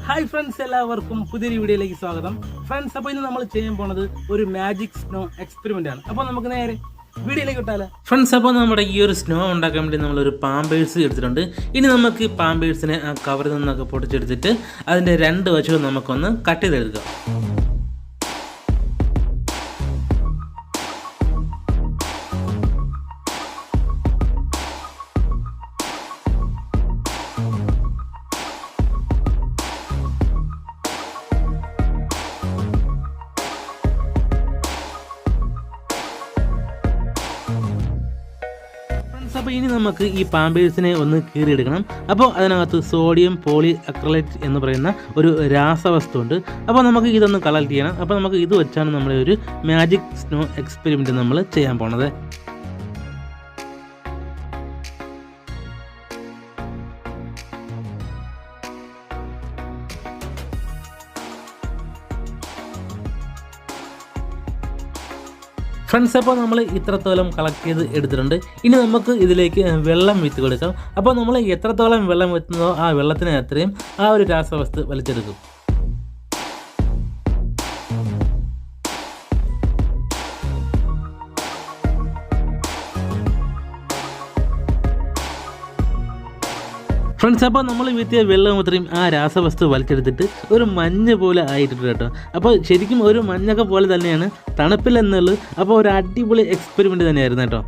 Hi friends, എല്ലാവർക്കും പുതിയൊരു വീഡിയോയിലേക്ക് സ്വാഗതം. ഫ്രണ്ട്സ്, അപ്പോൾ ഇന്ന് നമ്മൾ ചെയ്യാൻ പോണത് ഒരു മാജിക് സ്നോ എക്സ്പെരിമെന്റ് ആണ്. അപ്പോൾ നമുക്ക് നേരെ വീഡിയോയിലേക്ക് വിട്ടാലോ. ഫ്രണ്ട്സ്, അപ്പോൾ നമ്മുടെ ഈ ഒരു സ്നോ ഉണ്ടാക്കാൻ വേണ്ടി നമ്മളൊരു പാമ്പേഴ്സ് എടുത്തിട്ടുണ്ട്. ഇനി നമുക്ക് ഈ പാമ്പേഴ്സിനെ ആ കവറിൽ നിന്നൊക്കെ പൊട്ടിച്ചെടുത്തിട്ട് അതിൻ്റെ രണ്ട് വശവും നമുക്കൊന്ന് കട്ട് ചെയ്തെടുക്കാം. അപ്പോൾ ഇനി നമുക്ക് ഈ പാമ്പേഴ്സിനെ ഒന്ന് കീറിയെടുക്കണം. അപ്പോൾ അതിനകത്ത് സോഡിയം പോളി അക്രലൈറ്റ് എന്ന് പറയുന്ന ഒരു രാസവസ്തു ഉണ്ട്. അപ്പോൾ നമുക്ക് ഇതൊന്ന് കളക്ട് ചെയ്യണം. അപ്പോൾ നമുക്ക് ഇത് വെച്ചാണ് നമ്മുടെ ഒരു മാജിക് സ്നോ എക്സ്പെരിമെൻറ്റ് നമ്മൾ ചെയ്യാൻ പോണത്. ഫ്രണ്ട്സ്, അപ്പോൾ നമ്മൾ ഇത്രത്തോളം കളക്ട് ചെയ്ത് എടുത്തിട്ടുണ്ട്. ഇനി നമുക്ക് ഇതിലേക്ക് വെള്ളം വിറ്റ് കൊടുക്കാം. അപ്പോൾ നമ്മൾ എത്രത്തോളം വെള്ളം വെത്തുന്നതോ ആ വെള്ളത്തിന് അത്രയും ആ ഒരു രാസവസ്തു വലിച്ചെടുക്കും. ഫ്രണ്ട്സ്, അപ്പോൾ നമ്മൾ വീട്ടിയ വെള്ളം അത്രയും ആ രാസവസ്തു വലിച്ചെടുത്തിട്ട് ഒരു മഞ്ഞ പോലെ ആയിട്ടുണ്ട് കേട്ടോ. അപ്പോൾ ശരിക്കും ഒരു മഞ്ഞൊക്കെ പോലെ തന്നെയാണ്, തണുപ്പില്ലെന്നുള്ളത്. അപ്പോൾ ഒരു അടിപൊളി എക്സ്പെരിമെൻറ്റ് തന്നെയായിരുന്നു കേട്ടോ.